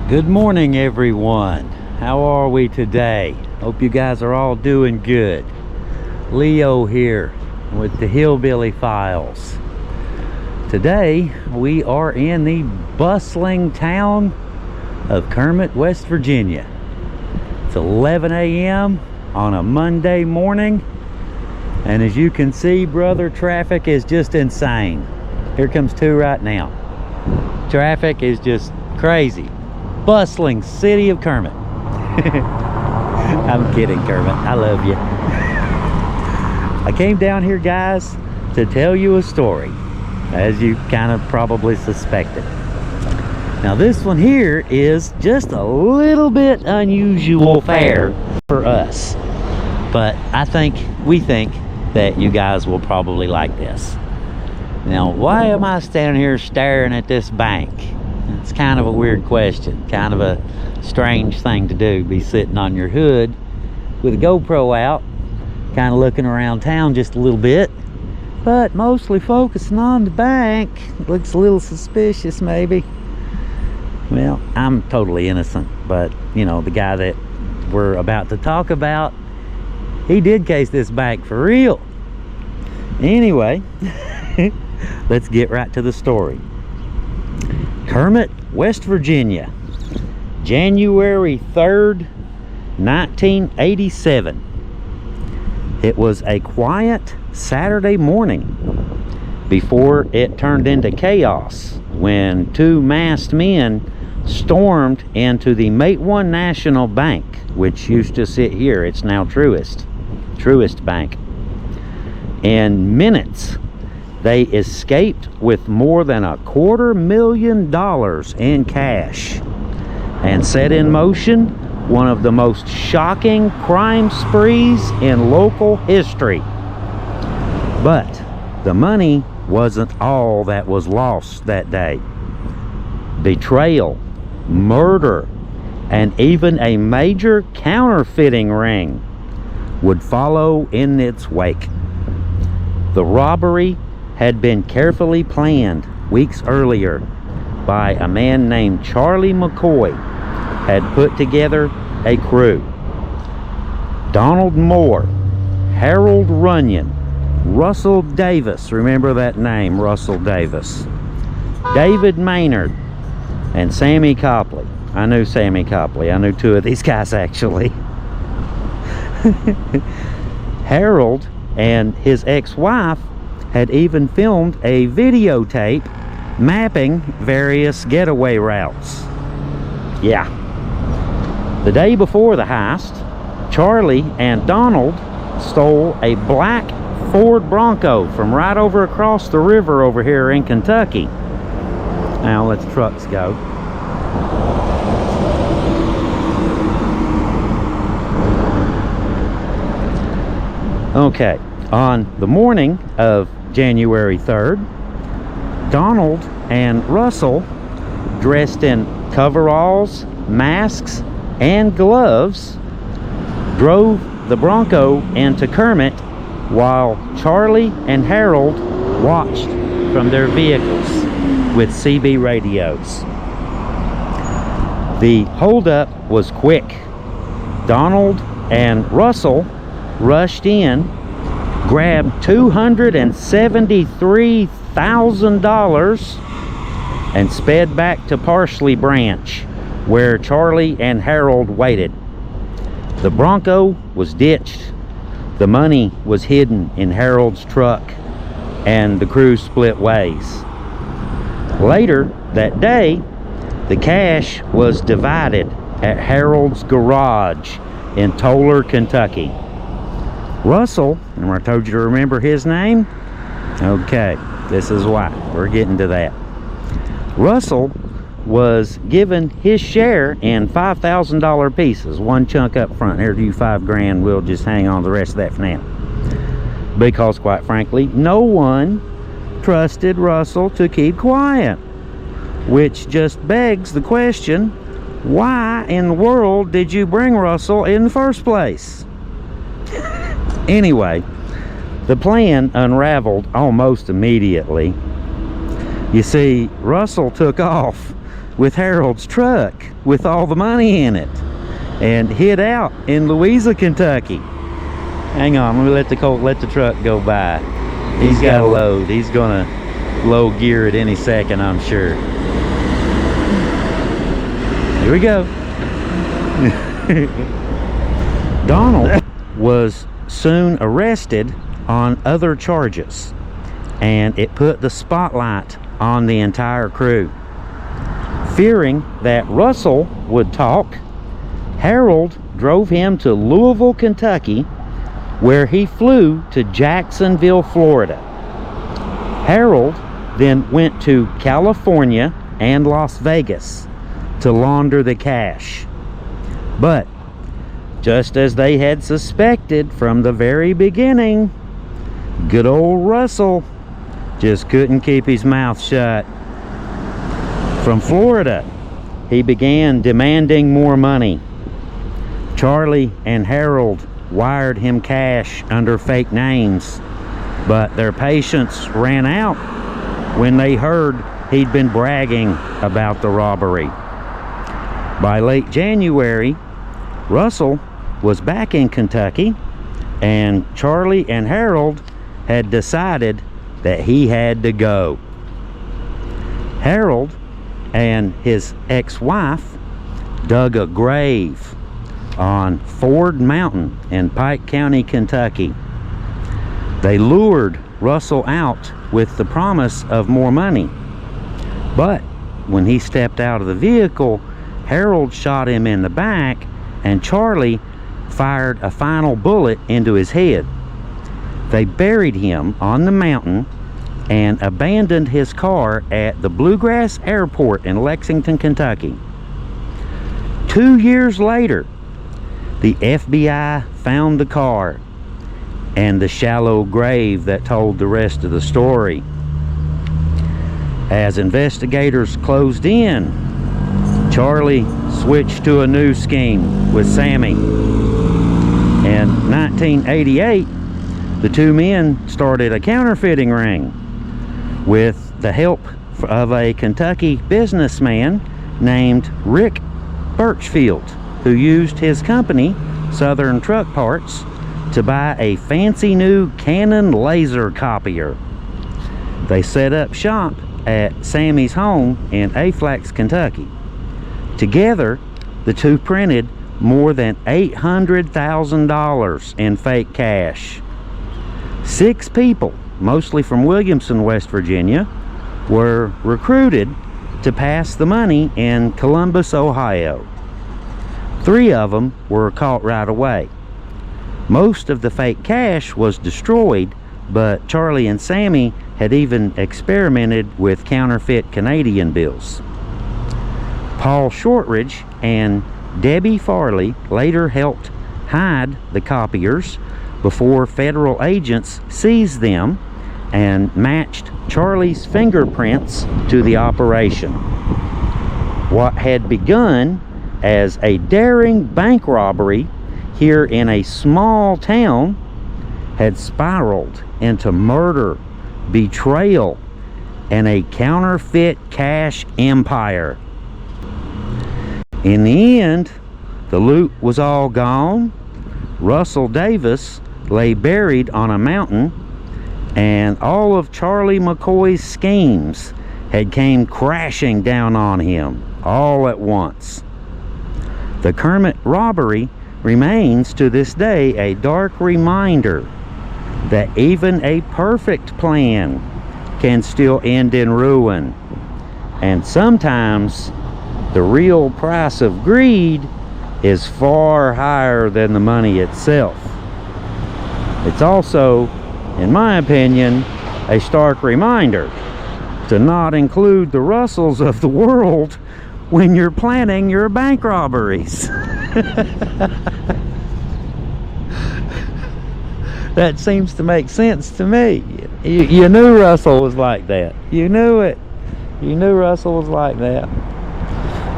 Good morning, everyone. How are we today? Hope you guys are all doing good. Leo here with the Hillbilly Files. Today we are in the bustling town of Kermit, West Virginia. It's 11 a.m. on a Monday morning, and as you can see, brother, traffic is just insane. Here comes two right now. Traffic is just crazy. Bustling city of Kermit. I'm kidding, Kermit. I love you. I came down here, guys, to tell you a story, as you kind of probably suspected. Now, this one here is just a little bit unusual fare for us, but we think that you guys will probably like this. Now, why am I standing here staring at this bank? It's kind of a weird question, kind of a strange thing to do, be sitting on your hood with a GoPro out, kind of looking around town just a little bit, but mostly focusing on the bank. Looks a little suspicious, maybe. Well, I'm totally innocent, but you know, the guy that we're about to talk about, he did case this bank for real. Anyway, let's get right to the story. Kermit, West Virginia, January 3rd, 1987. It was a quiet Saturday morning before it turned into chaos when two masked men stormed into the Matewan National Bank, which used to sit here. It's now Truist Bank. In minutes, they escaped with more than $250,000 in cash and set in motion one of the most shocking crime sprees in local history. But the money wasn't all that was lost that day. Betrayal, murder, and even a major counterfeiting ring would follow in its wake. The robbery had been carefully planned weeks earlier by a man named Charlie McCoy. Had put together a crew. Donald Moore, Harold Runyon, Russell Davis, remember that name, Russell Davis, David Maynard, and Sammy Copley. I knew Sammy Copley. I knew two of these guys, actually. Harold and his ex-wife had even filmed a videotape mapping various getaway routes. Yeah. The day before the heist, Charlie and Donald stole a black Ford Bronco from right over across the river over here in Kentucky. Now let's trucks go. Okay, on the morning of January 3rd, Donald and Russell, dressed in coveralls, masks, and gloves, drove the Bronco into Kermit while Charlie and Harold watched from their vehicles with CB radios. The holdup was quick. Donald and Russell rushed in, grabbed $273,000 and sped back to Parsley Branch, where Charlie and Harold waited. The Bronco was ditched. The money was hidden in Harold's truck, and the crew split ways. Later that day, the cash was divided at Harold's garage in Toller, Kentucky. Russell, and I told you to remember his name? Okay, this is why. We're getting to that. Russell was given his share in $5,000 pieces, one chunk up front. Here's you $5,000. We'll just hang on to the rest of that for now. Because, quite frankly, no one trusted Russell to keep quiet. Which just begs the question, why in the world did you bring Russell in the first place? Anyway, the plan unraveled almost immediately. You see, Russell took off with Harold's truck with all the money in it and hid out in Louisa, Kentucky. Hang on, let the truck go by. He's got to load. He's gonna low gear at any second, I'm sure. Here we go. Donald was soon arrested on other charges, and it put the spotlight on the entire crew. Fearing that Russell would talk, Harold drove him to Louisville, Kentucky, where he flew to Jacksonville, Florida. Harold then went to California and Las Vegas to launder the cash. But just as they had suspected from the very beginning, good old Russell just couldn't keep his mouth shut. From Florida, he began demanding more money. Charlie and Harold wired him cash under fake names, but their patience ran out when they heard he'd been bragging about the robbery. By late January, Russell was back in Kentucky, and Charlie and Harold had decided that he had to go. Harold and his ex-wife dug a grave on Ford Mountain in Pike County, Kentucky. They lured Russell out with the promise of more money, but when he stepped out of the vehicle, Harold shot him in the back, and Charlie fired a final bullet into his head. They buried him on the mountain and abandoned his car at the Bluegrass Airport in Lexington, Kentucky. 2 years later, the FBI found the car and the shallow grave that told the rest of the story. As investigators closed in, Charlie switched to a new scheme with Sammy. In 1988, the two men started a counterfeiting ring with the help of a Kentucky businessman named Rick Birchfield, who used his company, Southern Truck Parts, to buy a fancy new Canon laser copier. They set up shop at Sammy's home in Aflax, Kentucky. Together, the two printed more than $800,000 in fake cash. 6 people, mostly from Williamson, West Virginia, were recruited to pass the money in Columbus, Ohio. 3 of them were caught right away. Most of the fake cash was destroyed, but Charlie and Sammy had even experimented with counterfeit Canadian bills. Paul Shortridge and Debbie Farley later helped hide the copiers before federal agents seized them and matched Charlie's fingerprints to the operation. What had begun as a daring bank robbery here in a small town had spiraled into murder, betrayal, and a counterfeit cash empire. In the end, the loot was all gone. Russell Davis lay buried on a mountain, and all of Charlie McCoy's schemes had came crashing down on him all at once. The Kermit robbery remains to this day a dark reminder that even a perfect plan can still end in ruin, and sometimes the real price of greed is far higher than the money itself. It's also, in my opinion, a stark reminder to not include the Russells of the world when you're planning your bank robberies. That seems to make sense to me. You knew Russell was like that. You knew it. You knew Russell was like that.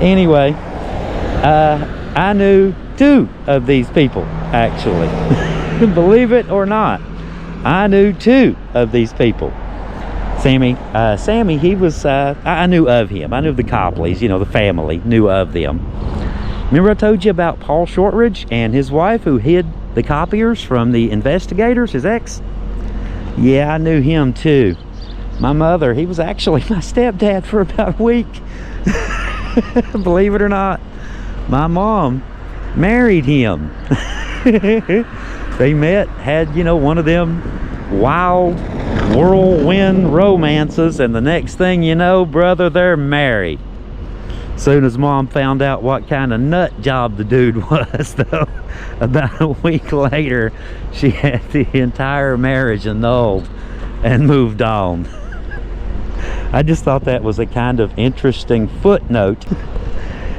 Anyway, I knew 2 of these people, actually. Believe it or not, I knew 2 of these people. Sammy, he was, I knew of him. I knew of the Copleys, you know, the family, knew of them. Remember I told you about Paul Shortridge and his wife who hid the copiers from the investigators, his ex? Yeah, I knew him too. My mother, he was actually my stepdad for about a week. Believe it or not. My mom married him. They met, had, you know, one of them wild whirlwind romances, and the next thing you know, brother, they're married. Soon as mom found out what kind of nut job the dude was, though, about a week later, she had the entire marriage annulled and moved on. I just thought that was a kind of interesting footnote.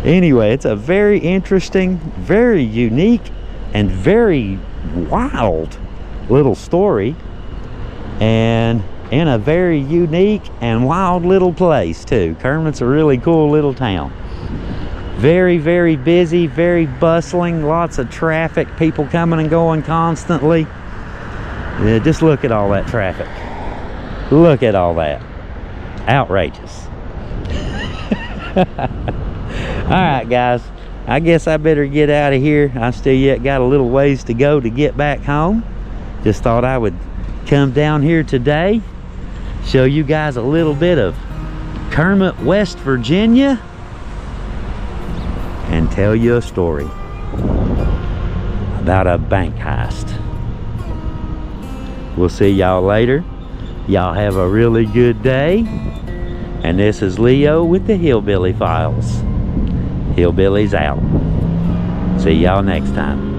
Anyway, it's a very interesting, very unique, and very wild little story, and in a very unique and wild little place too. Kermit's a really cool little town. Very, very busy, very bustling, lots of traffic, people coming and going constantly. Yeah, just look at all that traffic. Look at all that. Outrageous. All right, guys, I guess I better get out of here. I still yet got a little ways to go to get back home. Just thought I would come down here today, show you guys a little bit of Kermit, West Virginia, and tell you a story about a bank heist. We'll see y'all later. Y'all have a really good day. And this is Leo with the Hillbilly Files. Hillbillies out. See y'all next time.